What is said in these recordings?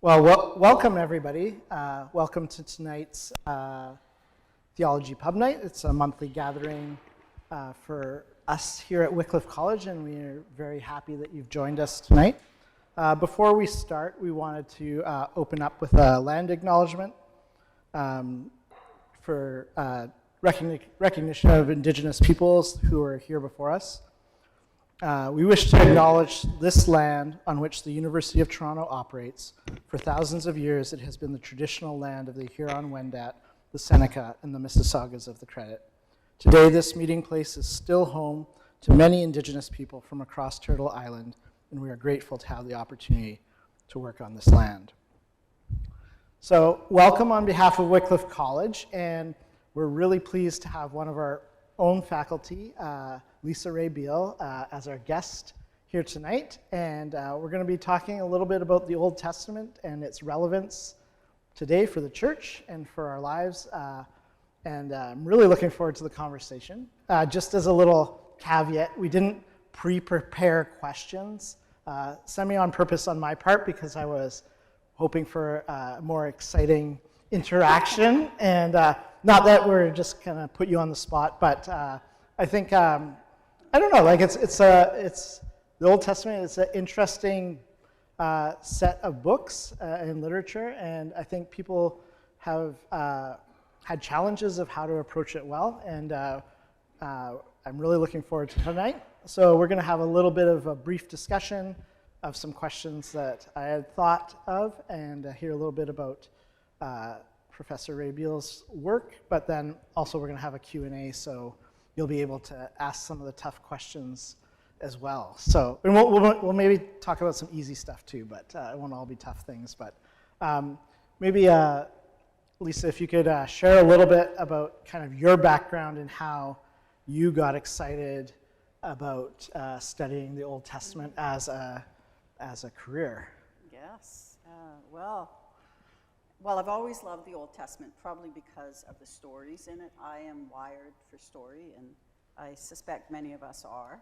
Welcome everybody. Welcome to tonight's Theology Pub Night. It's a monthly gathering for us here at Wycliffe College, and we're very happy that you've joined us tonight. Before we start, we wanted to open up with a land acknowledgement for recognition of Indigenous peoples who are here before us. We wish to acknowledge this land on which the University of Toronto operates. For thousands of years, it has been the traditional land of the Huron-Wendat, the Seneca, and the Mississaugas of the Credit. Today, this meeting place is still home to many Indigenous people from across Turtle Island, and we are grateful to have the opportunity to work on this land. So, welcome on behalf of Wycliffe College, and we're really pleased to have one of our own faculty, Lissa Wray Beal, as our guest here tonight. And we're going to be talking a little bit about the Old Testament and its relevance today for the church and for our lives. And I'm really looking forward to the conversation. Just as a little caveat, we didn't pre-prepare questions, semi on purpose on my part, because I was hoping for a more exciting interaction. And not that we're just going to put you on the spot, but I think, I don't know, like it's the Old Testament is an interesting set of books and literature, and I think people have had challenges of how to approach it well, and I'm really looking forward to tonight. So we're going to have a little bit of a brief discussion of some questions that I had thought of, and hear a little bit about Professor Wray Beal's work, but then also we're going to have a Q&A, so you'll be able to ask some of the tough questions as well. So, and we'll maybe talk about some easy stuff too, but it won't all be tough things. But maybe, Lissa, if you could share a little bit about kind of your background and how you got excited about studying the Old Testament as a career. Yes, Well, I've always loved the Old Testament, probably because of the stories in it. I am wired for story, and I suspect many of us are.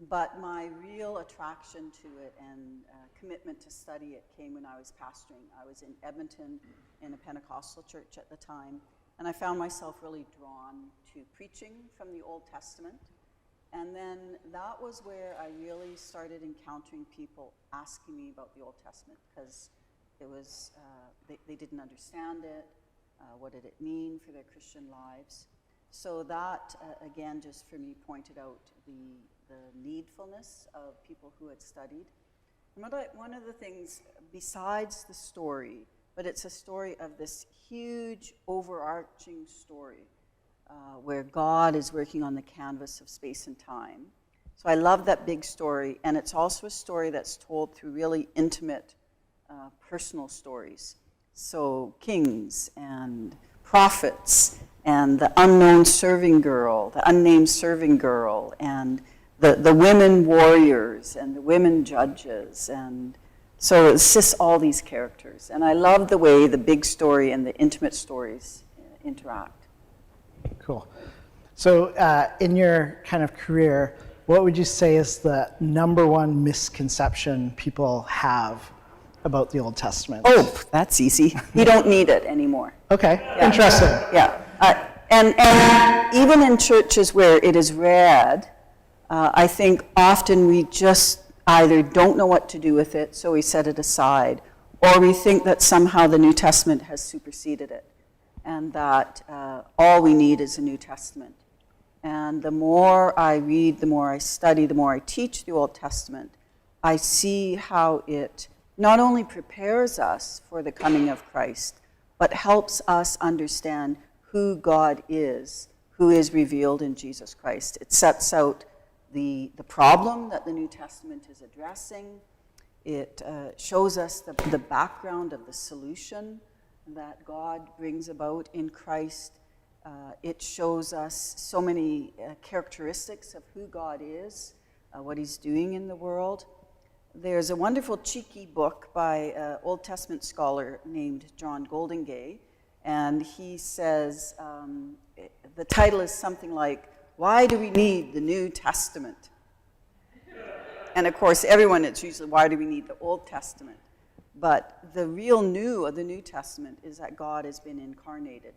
But my real attraction to it and commitment to study it came when I was pastoring. I was in Edmonton in a Pentecostal church at the time, and I found myself really drawn to preaching from the Old Testament. And then that was where I really started encountering people asking me about the Old Testament, because it was, they didn't understand it. What did it mean for their Christian lives? So that, again, just for me, pointed out the needfulness of people who had studied. And one of the things, besides the story, but it's a story of this huge, overarching story where God is working on the canvas of space and time. So I love that big story, and it's also a story that's told through really intimate personal stories. So kings and prophets and the unknown serving girl, the unnamed serving girl, and the women warriors and the women judges. And so it's just all these characters. And I love the way the big story and the intimate stories interact. Cool. So in your kind of career, what would you say is the number one misconception people have about the Old Testament? Oh, that's easy. You don't need it anymore. Okay, yeah. Interesting. Yeah, and even in churches where it is read, I think often we just either don't know what to do with it, so we set it aside, or we think that somehow the New Testament has superseded it, and that all we need is a New Testament. And the more I read, the more I study, the more I teach the Old Testament, I see how it not only prepares us for the coming of Christ, but helps us understand who God is, who is revealed in Jesus Christ. It sets out the problem that the New Testament is addressing. It shows us the background of the solution that God brings about in Christ. It shows us so many characteristics of who God is, what he's doing in the world. There's a wonderful cheeky book by an Old Testament scholar named John Goldingay, and he says, the title is something like, "Why do we need the New Testament?" And of course, everyone, it's usually, why do we need the Old Testament? But the real new of the New Testament is that God has been incarnated.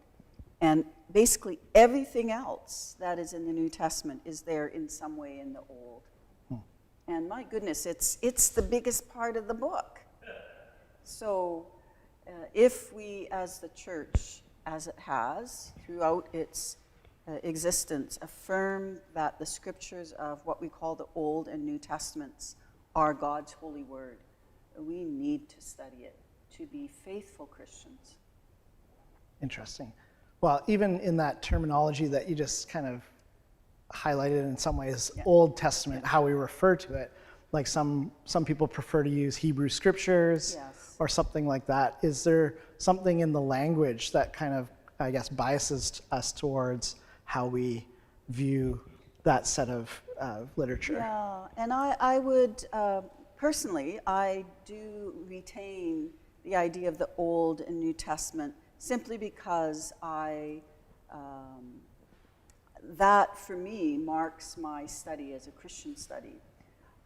And basically everything else that is in the New Testament is there in some way in the Old. And my goodness, it's the biggest part of the book. So if we as the church, as it has throughout its existence, affirm that the scriptures of what we call the Old and New Testaments are God's holy word, we need to study it to be faithful Christians. Interesting. Well, even in that terminology that you just kind of highlighted in some ways, Old Testament, how we refer to it, like some people prefer to use Hebrew scriptures or something like that. Is there something in the language that kind of, I guess, biases us towards how we view that set of literature? Yeah, and I would, personally, I do retain the idea of the Old and New Testament simply because that for me marks my study as a Christian study.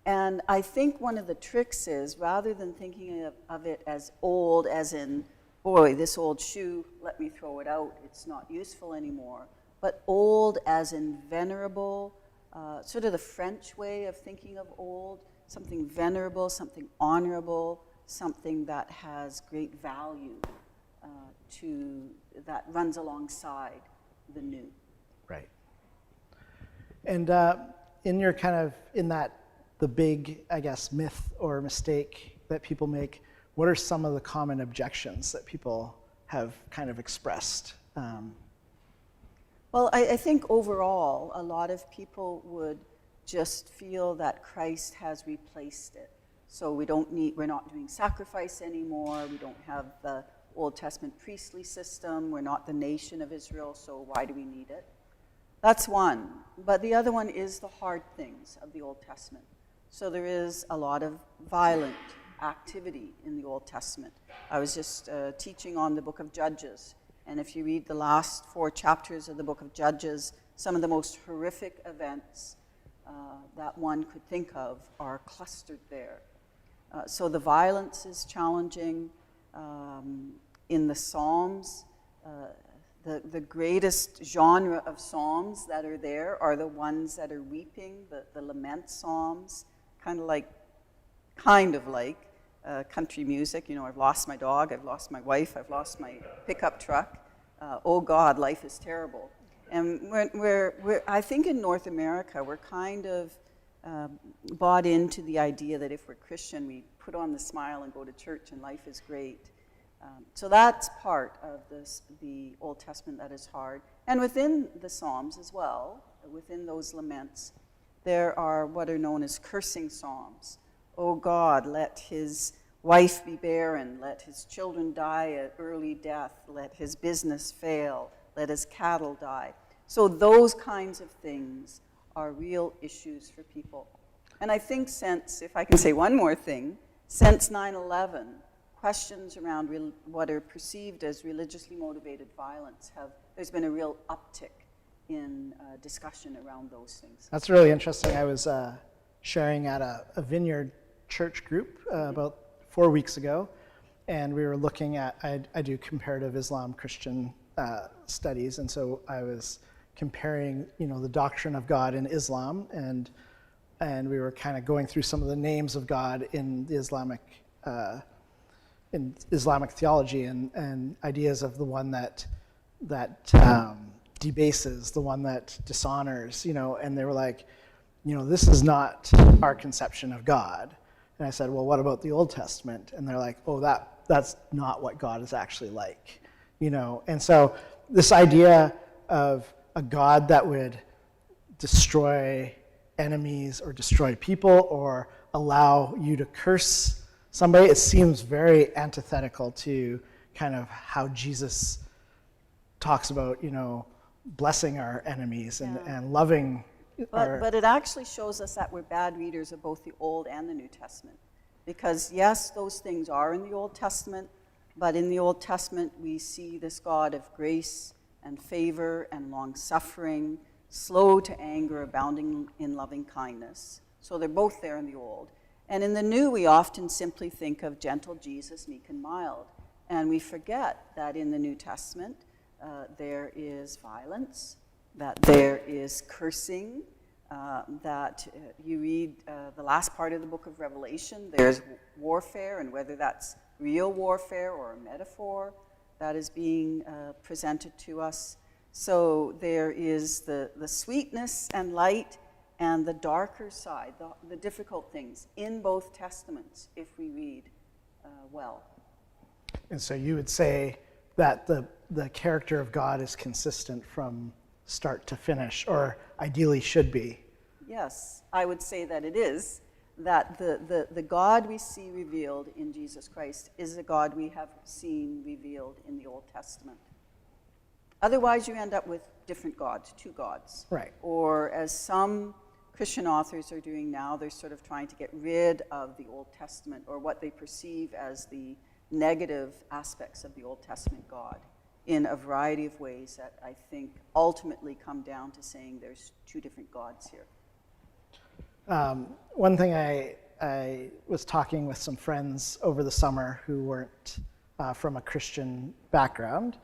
And I think one of the tricks is, rather than thinking of it as old, as in, boy, this old shoe, let me throw it out, it's not useful anymore, but old as in venerable, sort of the French way of thinking of old, something venerable, something honorable, something that has great value that runs alongside the new. Right. And in your kind of, in that, the big, I guess, myth or mistake that people make, what are some of the common objections that people have kind of expressed? Well, I think overall, a lot of people would just feel that Christ has replaced it. So we're not doing sacrifice anymore, we don't have the Old Testament priestly system, we're not the nation of Israel, so why do we need it? That's one. But the other one is the hard things of the Old Testament. So there is a lot of violent activity in the Old Testament. I was just teaching on the book of Judges, and if you read the last 4 chapters of the book of Judges, some of the most horrific events that one could think of are clustered there. So the violence is challenging. In the Psalms, the greatest genre of psalms that are there are the ones that are weeping, the lament psalms, kind of like country music. You know, I've lost my dog, I've lost my wife, I've lost my pickup truck. Oh God, life is terrible. And I think in North America, we're kind of bought into the idea that if we're Christian, we put on the smile and go to church and life is great. So that's part of the Old Testament that is hard. And within the Psalms as well, within those laments, there are what are known as cursing psalms. Oh God, let his wife be barren, let his children die at early death, let his business fail, let his cattle die. So those kinds of things are real issues for people. And I think since, if I can say one more thing, since 9/11, questions around what are perceived as religiously motivated violence there's been a real uptick in discussion around those things. That's really interesting. I was sharing at a Vineyard church group about 4 weeks ago, and we were looking at, I do comparative Islam Christian studies, and so I was comparing, the doctrine of God in Islam, and we were kind of going through some of the names of God in the Islamic theology and ideas of the one that debases, the one that dishonors, and they were like, this is not our conception of God. And I said, well, what about the Old Testament? And they're like, oh, that's not what God is actually like, And so this idea of a God that would destroy enemies or destroy people or allow you to curse somebody, it seems very antithetical to kind of how Jesus talks about, blessing our enemies and loving But it actually shows us that we're bad readers of both the Old and the New Testament. Because yes, those things are in the Old Testament, but in the Old Testament we see this God of grace and favor and long-suffering, slow to anger, abounding in loving kindness. So they're both there in the Old. And in the New, we often simply think of gentle Jesus, meek and mild. And we forget that in the New Testament, there is violence, that there is cursing, that you read the last part of the book of Revelation, there's warfare, and whether that's real warfare or a metaphor that is being presented to us. So there is the sweetness and light and the darker side, the difficult things in both testaments if we read well. And so you would say that the character of God is consistent from start to finish, or ideally should be. Yes, I would say that it is, that the God we see revealed in Jesus Christ is the God we have seen revealed in the Old Testament. Otherwise, you end up with different gods, two gods. Right. Or as some Christian authors are doing now, they're sort of trying to get rid of the Old Testament, or what they perceive as the negative aspects of the Old Testament God, in a variety of ways that I think ultimately come down to saying there's two different gods here. One thing I was talking with some friends over the summer who weren't from a Christian background,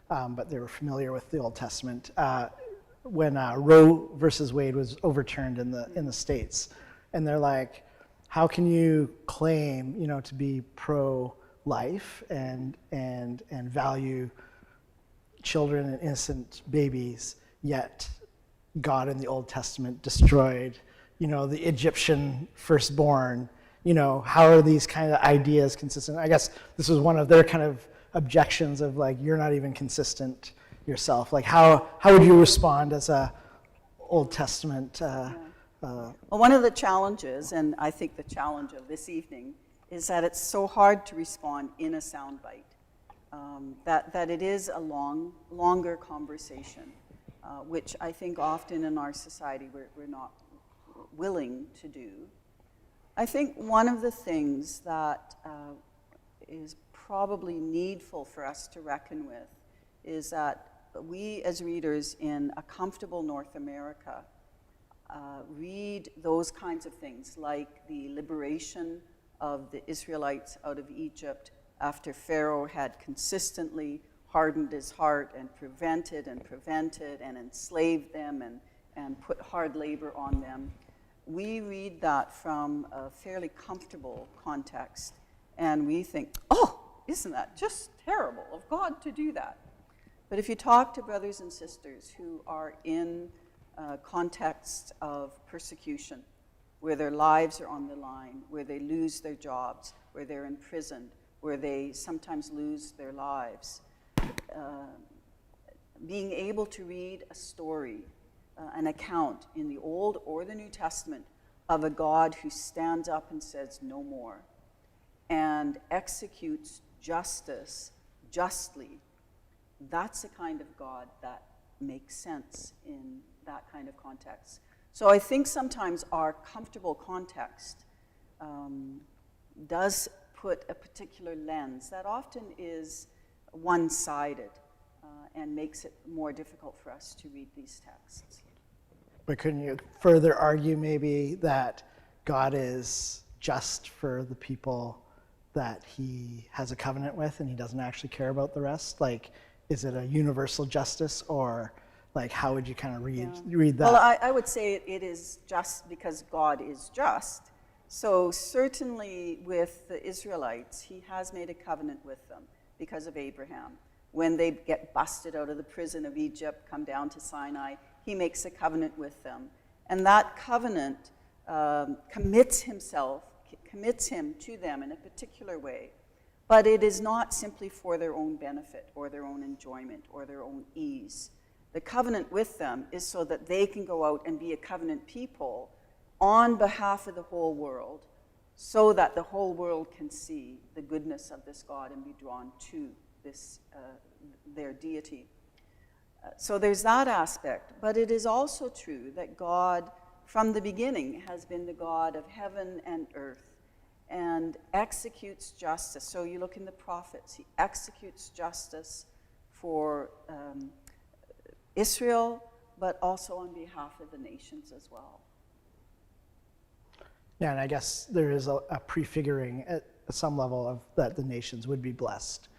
but they were familiar with the Old Testament. When Roe versus Wade was overturned in the States, and they're like, how can you claim, to be pro-life and value children and innocent babies, yet God in the Old Testament destroyed, the Egyptian firstborn? How are these kind of ideas consistent? I guess this was one of their kind of objections of like, you're not even consistent yourself. Like, how would you respond as a Old Testament? Well, one of the challenges, and I think the challenge of this evening, is that it's so hard to respond in a soundbite. That it is a longer conversation, which I think often in our society we're not willing to do. I think one of the things that is probably needful for us to reckon with is that we as readers in a comfortable North America read those kinds of things, like the liberation of the Israelites out of Egypt after Pharaoh had consistently hardened his heart and prevented and enslaved them and put hard labor on them. We read that from a fairly comfortable context, and we think, oh, isn't that just terrible of God to do that? But if you talk to brothers and sisters who are in contexts of persecution, where their lives are on the line, where they lose their jobs, where they're imprisoned, where they sometimes lose their lives, being able to read a story, an account in the Old or the New Testament of a God who stands up and says no more and executes justice justly, that's a kind of God that makes sense in that kind of context. So I think sometimes our comfortable context does put a particular lens that often is one-sided and makes it more difficult for us to read these texts. But couldn't you further argue maybe that God is just for the people that he has a covenant with and he doesn't actually care about the rest? Like, is it a universal justice, or like, how would you kind of read that? Well, I would say it is just because God is just. So certainly with the Israelites, he has made a covenant with them because of Abraham. When they get busted out of the prison of Egypt, come down to Sinai, he makes a covenant with them. And that covenant commits him to them in a particular way. But it is not simply for their own benefit or their own enjoyment or their own ease. The covenant with them is so that they can go out and be a covenant people on behalf of the whole world, so that the whole world can see the goodness of this God and be drawn to this their deity. So there's that aspect, but it is also true that God, from the beginning, has been the God of heaven and earth and executes justice. So you look in the prophets, he executes justice for Israel, but also on behalf of the nations as well. Yeah, and I guess there is a prefiguring at some level of that the nations would be blessed,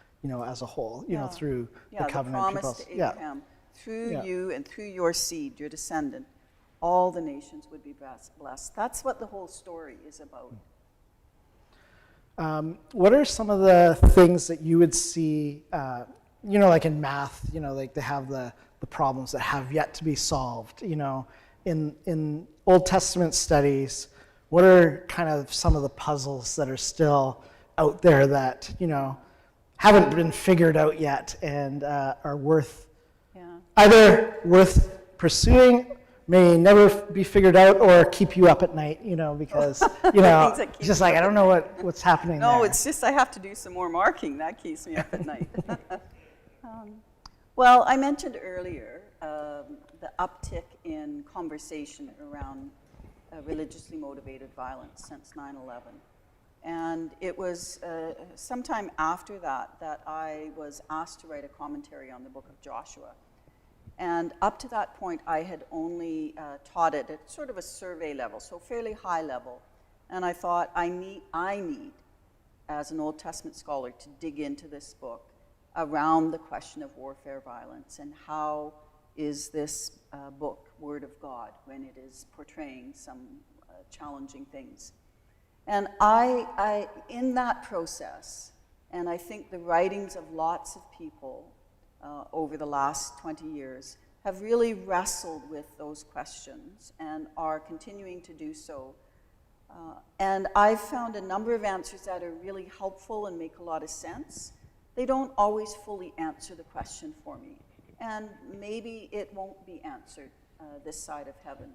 as a whole, through the covenant promise people. to Abraham, through Yeah. you and through your seed, your descendant, all the nations would be blessed. That's what the whole story is about. What are some of the things that you would see, like in math, like they have the problems that have yet to be solved, in Old Testament studies, what are kind of some of the puzzles that are still out there that, haven't been figured out yet and are worth, either worth pursuing, may never be figured out, or keep you up at night, because, it's just like, I don't know what's happening there. No, it's just I have to do some more marking. That keeps me up at night. Well, I mentioned earlier the uptick in conversation around religiously motivated violence since 9/11. And it was sometime after that I was asked to write a commentary on the book of Joshua. And up to that point, I had only taught it at sort of a survey level, so fairly high level. And I thought, I need, as an Old Testament scholar, to dig into this book around the question of warfare violence and how is this book Word of God when it is portraying some challenging things. And I, in that process, and I think the writings of lots of people over the last 20 years have really wrestled with those questions and are continuing to do so. And I've found a number of answers that are really helpful and make a lot of sense. They don't always fully answer the question for me. And maybe it won't be answered this side of heaven.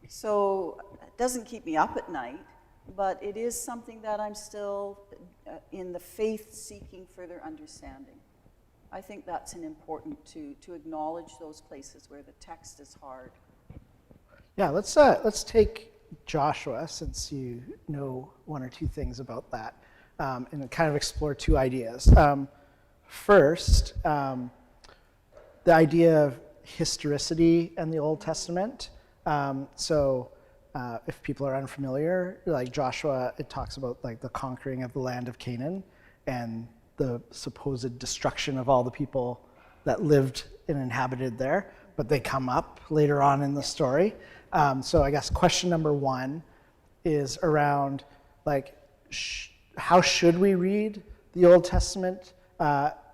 So it doesn't keep me up at night, but it is something that I'm still in the faith seeking further understanding. I think that's an important to acknowledge those places where the text is hard. Yeah, let's take Joshua, since you know one or two things about that, and kind of explore two ideas. First, the idea of historicity in the Old Testament. If people are unfamiliar, like Joshua, it talks about like the conquering of the land of Canaan and the supposed destruction of all the people that lived and inhabited there, but they come up later on in the story. So I guess question number one is around like, how should we read the Old Testament?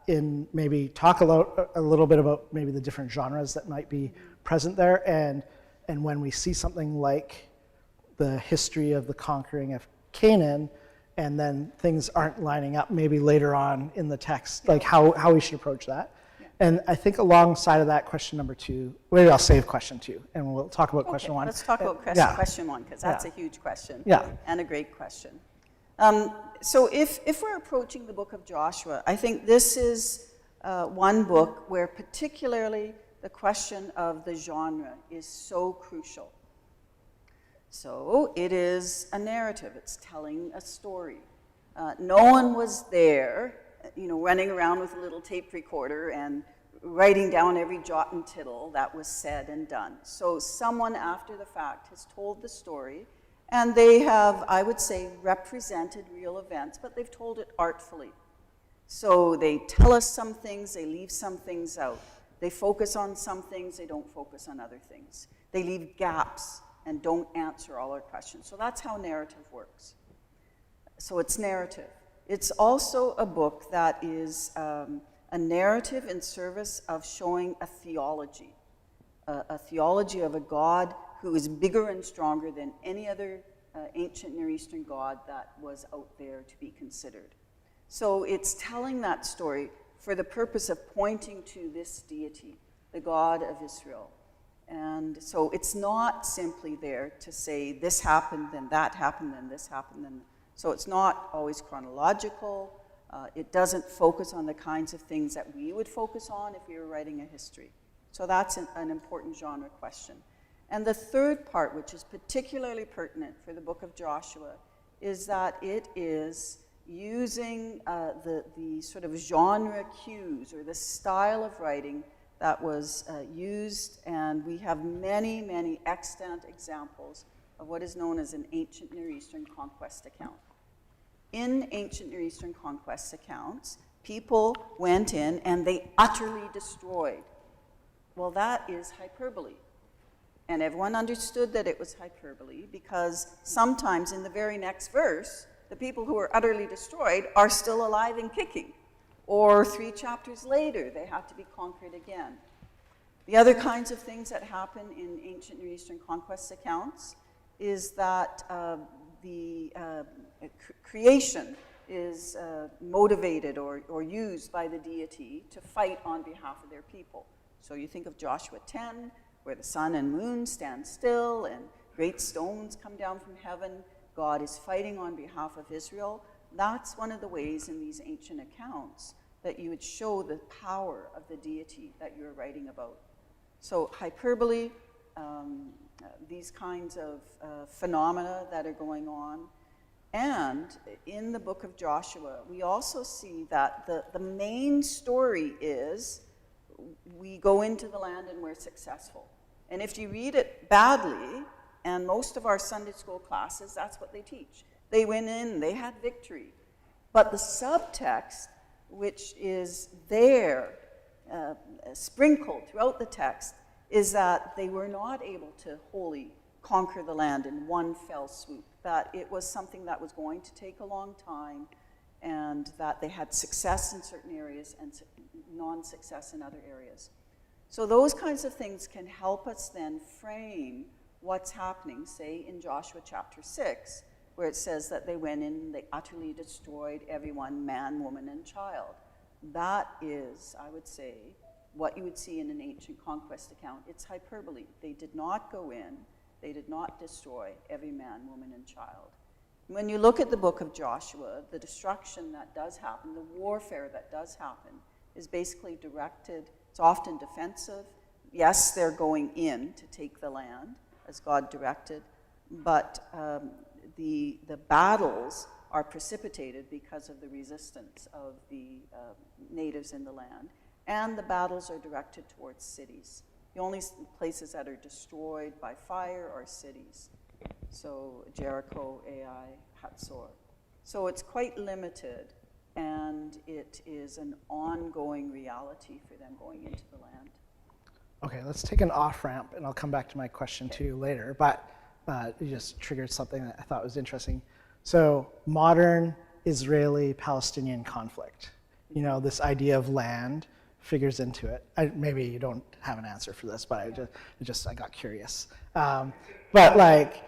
In maybe talk a little bit about maybe the different genres that might be present there, and when we see something like the history of the conquering of Canaan, and then things aren't lining up maybe later on in the text, like how we should approach that. Yeah. And I think alongside of that, question number two, maybe I'll save question two, and we'll talk about question one. Let's talk about question one, because that's a huge question and a great question. So if we're approaching the book of Joshua, I think this is one book where particularly the question of the genre is so crucial. So it is a narrative. It's telling a story. No one was there, running around with a little tape recorder and writing down every jot and tittle that was said and done. So someone after the fact has told the story, and they have, I would say, represented real events, but they've told it artfully. So they tell us some things, they leave some things out. They focus on some things, they don't focus on other things. They leave gaps and don't answer all our questions. So that's how narrative works. So it's narrative. It's also a book that is a narrative in service of showing a theology of a God who is bigger and stronger than any other ancient Near Eastern god that was out there to be considered. So it's telling that story for the purpose of pointing to this deity, the God of Israel. And so it's not simply there to say this happened, then that happened, then this happened. Then. So it's not always chronological. It doesn't focus on the kinds of things that we would focus on if we were writing a history. So that's an important genre question. And the third part, which is particularly pertinent for the book of Joshua, is that it is using the sort of genre cues or the style of writing that was used, and we have many, many extant examples of what is known as an ancient Near Eastern conquest account. In ancient Near Eastern conquest accounts, people went in and they utterly destroyed. Well, that is hyperbole. And everyone understood that it was hyperbole because sometimes in the very next verse, the people who were utterly destroyed are still alive and kicking. Or 3 chapters later, they have to be conquered again. The other kinds of things that happen in ancient Near Eastern conquest accounts is that the creation is motivated or used by the deity to fight on behalf of their people. So you think of Joshua 10, where the sun and moon stand still and great stones come down from heaven. God is fighting on behalf of Israel. That's one of the ways in these ancient accounts that you would show the power of the deity that you're writing about. So hyperbole, these kinds of phenomena that are going on. And in the book of Joshua, we also see that the main story is we go into the land and we're successful. And if you read it badly, and most of our Sunday school classes, that's what they teach. They went in, they had victory. But the subtext, which is there, sprinkled throughout the text, is that they were not able to wholly conquer the land in one fell swoop, that it was something that was going to take a long time, and that they had success in certain areas and non-success in other areas. So those kinds of things can help us then frame what's happening, say in Joshua chapter 6, where it says that they went in and they utterly destroyed everyone, man, woman, and child. That is, I would say, what you would see in an ancient conquest account. It's hyperbole. They did not go in, they did not destroy every man, woman, and child. When you look at the book of Joshua, the destruction that does happen, the warfare that does happen, is basically directed. It's often defensive. Yes, they're going in to take the land, as God directed, but the battles are precipitated because of the resistance of the natives in the land, and the battles are directed towards cities. The only places that are destroyed by fire are cities. So Jericho, Ai, Hatzor. So it's quite limited, and it is an ongoing reality for them going into the land. Okay, let's take an off-ramp, and I'll come back to my question too later, but you just triggered something that I thought was interesting. So modern Israeli-Palestinian conflict, you know, this idea of land figures into it. Maybe you don't have an answer for this, but I got curious. But like,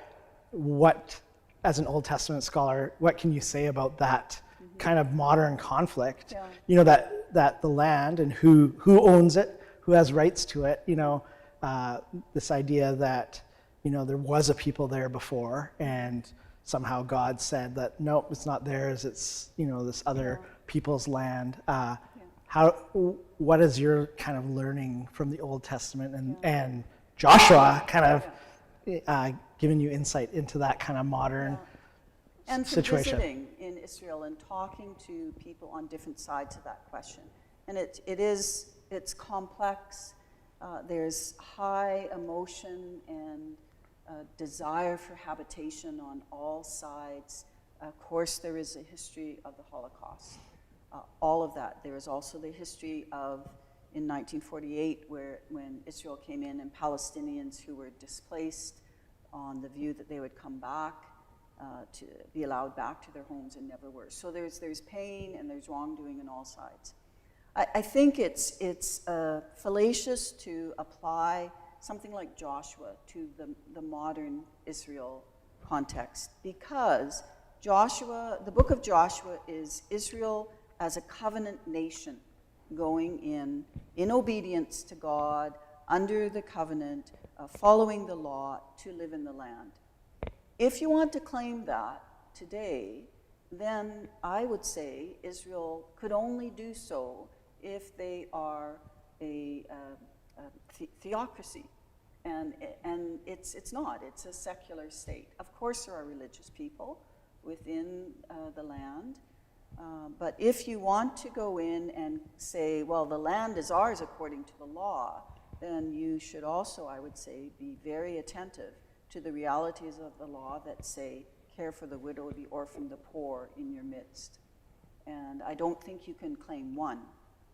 what, as an Old Testament scholar, what can you say about that kind of modern conflict? Yeah. You know, that the land and who owns it, who has rights to it, you know, this idea that, you know, there was a people there before and somehow God said that, nope, it's not theirs, it's, you know, this other people's land. What is your kind of learning from the Old Testament and Joshua kind of giving you insight into that kind of modern and situation? Visiting in Israel and talking to people on different sides of that question. And it's complex. There's high emotion and desire for habitation on all sides. Of course, there is a history of the Holocaust. All of that. There is also the history of, in 1948, when Israel came in and Palestinians who were displaced on the view that they would come back, to be allowed back to their homes and never were. So there's pain and there's wrongdoing on all sides. I think it's fallacious to apply something like Joshua to the modern Israel context, because the book of Joshua is Israel as a covenant nation going in obedience to God, under the covenant, following the law to live in the land. If you want to claim that today, then I would say Israel could only do so if they are a theocracy. And it's not. It's a secular state. Of course there are religious people within the land, but if you want to go in and say, well, the land is ours according to the law, then you should also, I would say, be very attentive to the realities of the law that say, care for the widow, the orphan, the poor in your midst. And I don't think you can claim one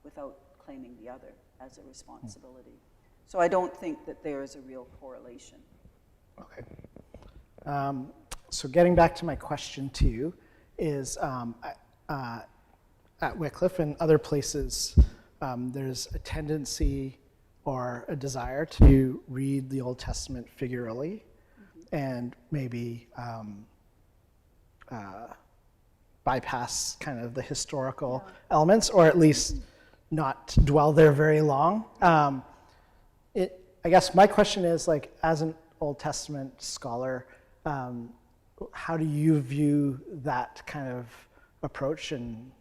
without claiming the other as a responsibility. So I don't think that there is a real correlation. Okay. So getting back to my question to you is, at Wycliffe and other places, there's a tendency or a desire to read the Old Testament figuratively and maybe bypass kind of the historical elements, or at least not dwell there very long. I guess my question is, like, as an Old Testament scholar, how do you view that kind of approach, and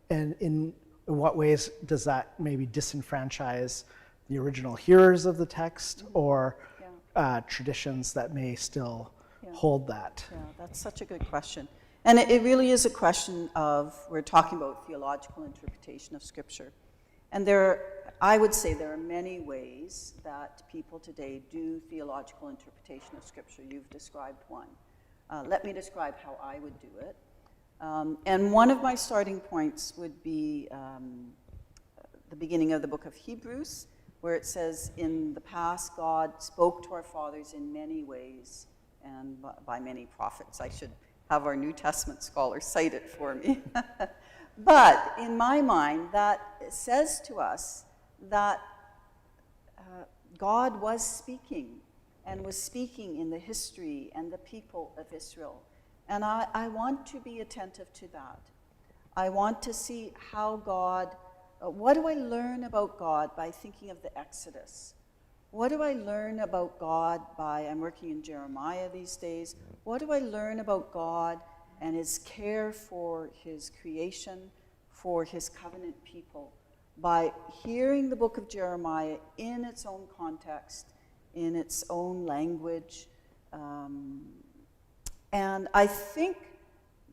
in what ways does that maybe disenfranchise the original hearers of the text, or traditions that may still hold that? Yeah, that's such a good question. And it really is a question of, we're talking about theological interpretation of Scripture. And I would say there are many ways that people today do theological interpretation of Scripture. You've described one. Let me describe how I would do it. And one of my starting points would be the beginning of the book of Hebrews, where it says, in the past, God spoke to our fathers in many ways and by many prophets. I should have our New Testament scholar cite it for me. But in my mind, that says to us that God was speaking, and was speaking in the history and the people of Israel. And I want to be attentive to that. I want to see how God, what do I learn about God by thinking of the Exodus? What do I learn about God by, I'm working in Jeremiah these days, what do I learn about God and his care for his creation, for his covenant people, by hearing the book of Jeremiah in its own context, in its own language. And I think,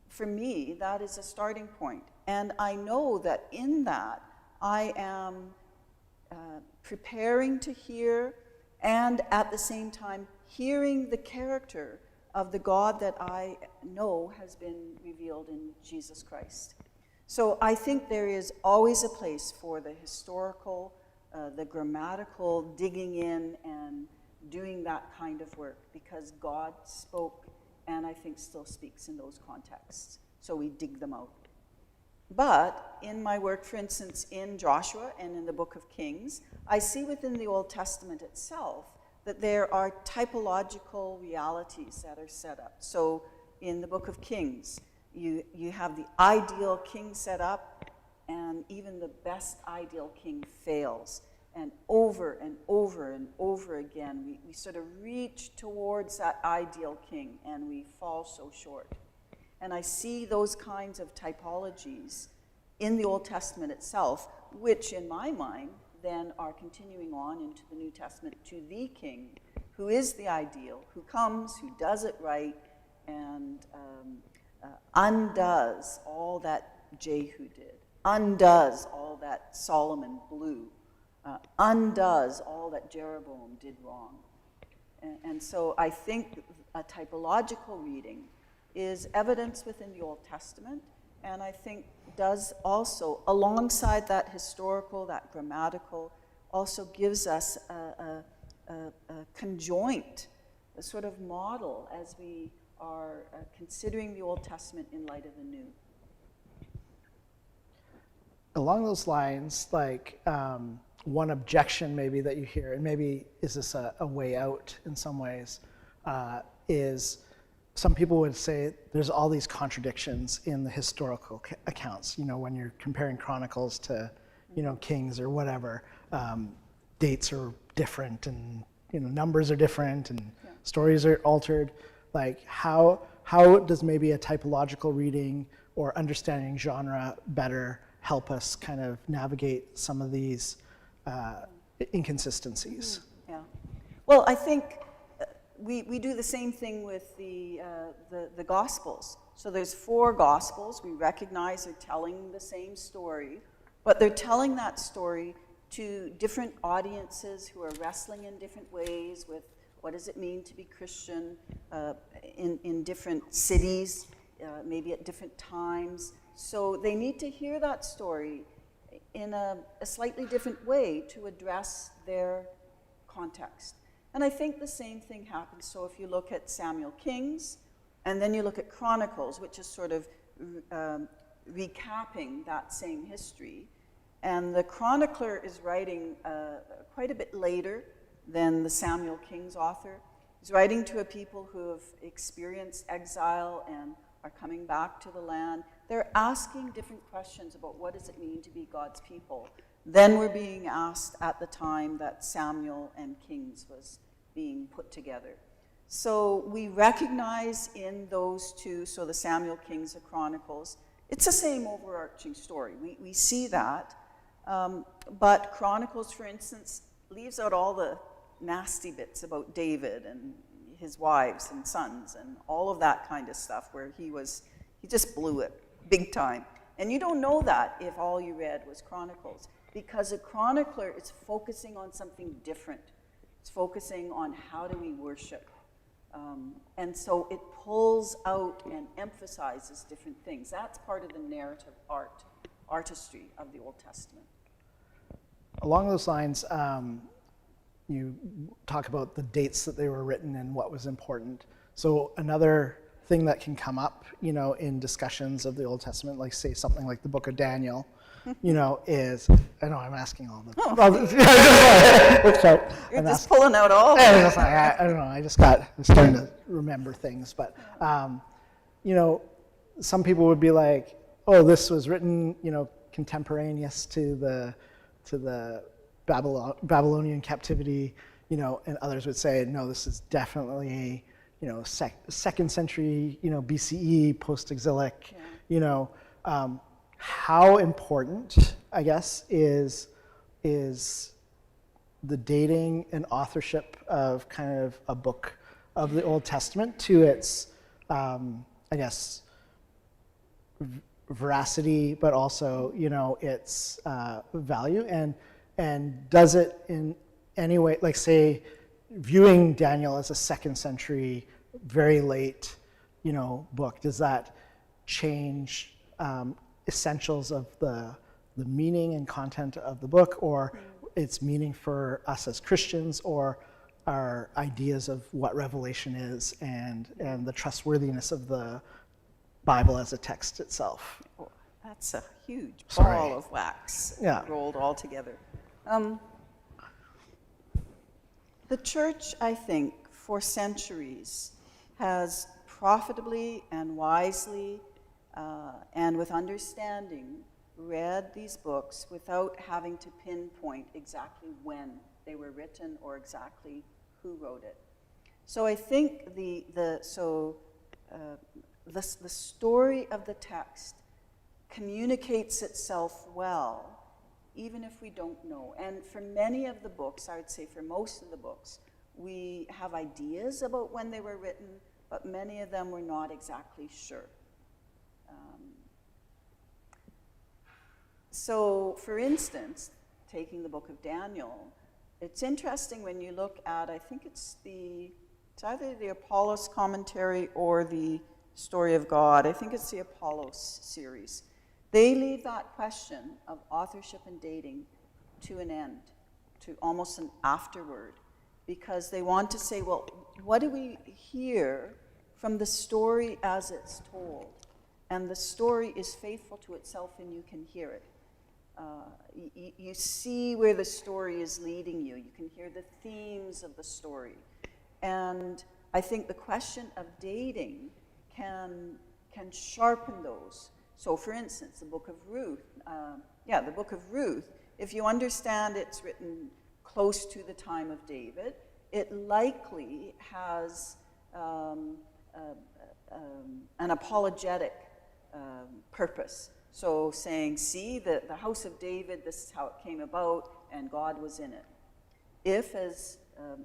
for me, that is a starting point. And I know that in that, I am preparing to hear, and at the same time, hearing the character of the God that I know has been revealed in Jesus Christ. So I think there is always a place for the historical, the grammatical, digging in and doing that kind of work, because God spoke and I think still speaks in those contexts. So we dig them out. But in my work, for instance, in Joshua and in the book of Kings, I see within the Old Testament itself that there are typological realities that are set up. So in the book of Kings, you have the ideal king set up, and even the best ideal king fails. And over and over and over again, we sort of reach towards that ideal king, and we fall so short. And I see those kinds of typologies in the Old Testament itself, which in my mind then are continuing on into the New Testament to the king, who is the ideal, who comes, who does it right, and undoes all that Jehu did, undoes all that Solomon blew, undoes all that Jeroboam did wrong. And so I think a typological reading is evidence within the Old Testament, and I think does also, alongside that historical, that grammatical, also gives us a conjoint, a sort of model as we are considering the Old Testament in light of the New. Along those lines, like one objection maybe that you hear, and maybe is this a way out in some ways, is some people would say there's all these contradictions in the historical accounts. You know, when you're comparing Chronicles to, you know, Kings or whatever, dates are different, and you know, numbers are different, and stories are altered. Like, how does maybe a typological reading or understanding genre better help us kind of navigate some of these inconsistencies? Yeah. Well, I think we do the same thing with the Gospels. So there's 4 Gospels. We recognize they're telling the same story, but they're telling that story to different audiences who are wrestling in different ways with what does it mean to be Christian in different cities, maybe at different times. So they need to hear that story in a slightly different way to address their context. And I think the same thing happens. So if you look at Samuel Kings, and then you look at Chronicles, which is sort of recapping that same history, and the chronicler is writing quite a bit later than the Samuel Kings author. He's writing to a people who have experienced exile and are coming back to the land. They're asking different questions about what does it mean to be God's people than were being asked at the time that Samuel and Kings was being put together. So we recognize in those two, so the Samuel Kings and Chronicles, it's the same overarching story. We see that. But Chronicles, for instance, leaves out all the nasty bits about David and his wives and sons and all of that kind of stuff where he just blew it big time. And you don't know that if all you read was Chronicles, because a chronicler is focusing on something different. It's focusing on how do we worship. And so it pulls out and emphasizes different things. That's part of the narrative artistry of the Old Testament. Along those lines, you talk about the dates that they were written and what was important. So another thing that can come up, in discussions of the Old Testament, like say something like the book of Daniel, is, I know I'm asking all the, You're just pulling out all I don't know, I'm starting to remember things, but, some people would be like, oh, this was written, contemporaneous to the Babylonian captivity, and others would say, no, this is definitely, second century, BCE, post-exilic, how important, I guess, is the dating and authorship of kind of a book of the Old Testament to its, I guess, veracity, but also, its value, and does it in any way, like say, viewing Daniel as a second century, very late, book, does that change essentials of the meaning and content of the book, or its meaning for us as Christians, or our ideas of what Revelation is and the trustworthiness of the Bible as a text itself? Oh, that's a huge ball of wax rolled all together. The church, I think, for centuries has profitably and wisely and with understanding read these books without having to pinpoint exactly when they were written or exactly who wrote it. So I think the story of the text communicates itself well, even if we don't know. And for many of the books, I would say for most of the books, we have ideas about when they were written, but many of them we're not exactly sure. So, for instance, taking the book of Daniel, it's interesting when you look at, I think it's either the Apollos commentary or the Story of God. I think it's the Apollos series. They leave that question of authorship and dating to an end, to almost an afterword, because they want to say, well, what do we hear from the story as it's told? And the story is faithful to itself and you can hear it. You see where the story is leading you. You can hear the themes of the story. And I think the question of dating can sharpen those. So for instance, the book of Ruth, if you understand it's written close to the time of David, it likely has an apologetic purpose. So saying, see, the house of David, this is how it came about, and God was in it. If, as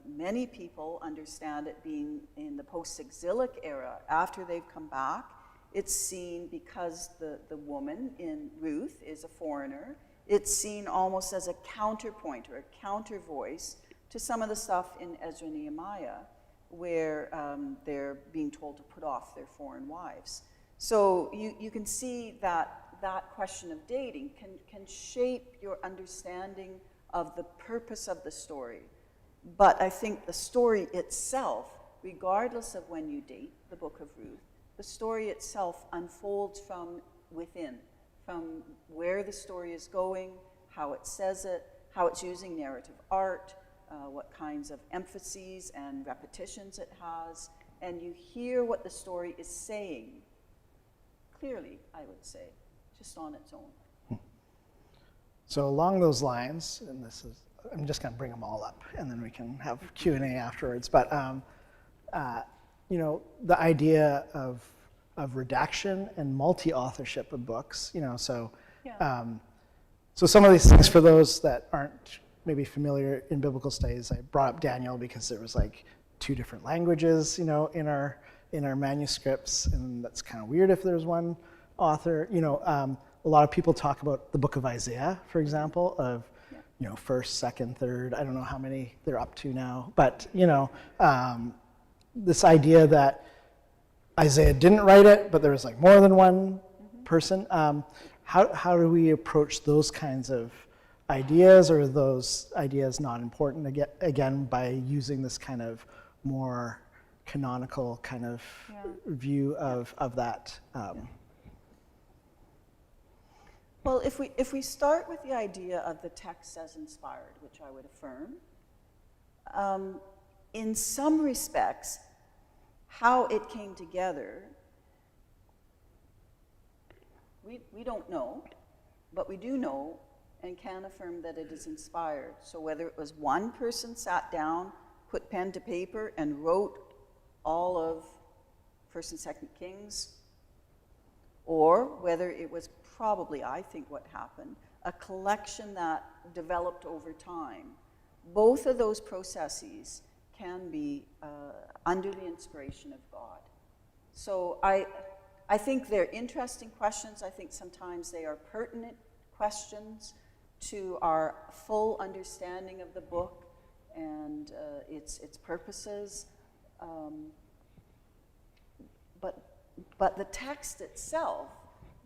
many people understand it being in the post-exilic era, after they've come back, it's seen because the woman in Ruth is a foreigner, it's seen almost as a counterpoint or a counter voice to some of the stuff in Ezra and Nehemiah, where they're being told to put off their foreign wives. So you can see that that question of dating can shape your understanding of the purpose of the story. But I think the story itself, regardless of when you date the book of Ruth, the story itself unfolds from within, from where the story is going, how it says it, how it's using narrative art, what kinds of emphases and repetitions it has, and you hear what the story is saying clearly, I would say, just on its own. So along those lines, and this is, I'm just going to bring them all up, and then we can have Q&A afterwards. But you know, the idea of redaction and multi-authorship of books. You know, so so some of these things, for those that aren't maybe familiar in biblical studies, I brought up Daniel because there was like 2 different languages, you know, in our manuscripts, and that's kind of weird if there's one author. You know, a lot of people talk about the book of Isaiah, for example, of, you know, 1st, 2nd, 3rd. I don't know how many they're up to now, but, you know, this idea that Isaiah didn't write it, but there was like more than one person. How do we approach those kinds of ideas, or are those ideas not important again by using this kind of more canonical kind of view of that? Well, if we start with the idea of the text as inspired, which I would affirm, in some respects, how it came together, we don't know, but we do know and can affirm that it is inspired. So whether it was one person sat down, put pen to paper, and wrote all of 1st and 2nd Kings, or whether it was probably, I think what happened, a collection that developed over time. Both of those processes can be under the inspiration of God. So I think they're interesting questions. I think sometimes they are pertinent questions to our full understanding of the book and its purposes. But the text itself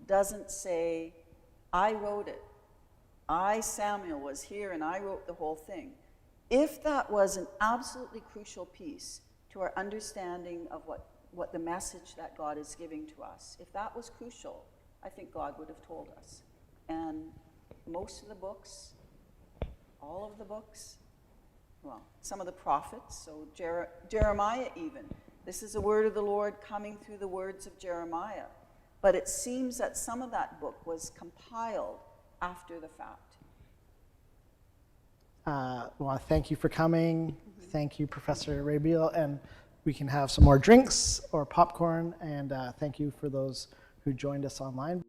doesn't say, I wrote it. I, Samuel, was here and I wrote the whole thing. If that was an absolutely crucial piece to our understanding of what the message that God is giving to us, if that was crucial, I think God would have told us. And most of the books, all of the books, well, some of the prophets, so Jeremiah even, this is the word of the Lord coming through the words of Jeremiah. But it seems that some of that book was compiled after the fact. Well, thank you for coming. Thank you, Professor Wray Beal, and we can have some more drinks or popcorn, and thank you for those who joined us online.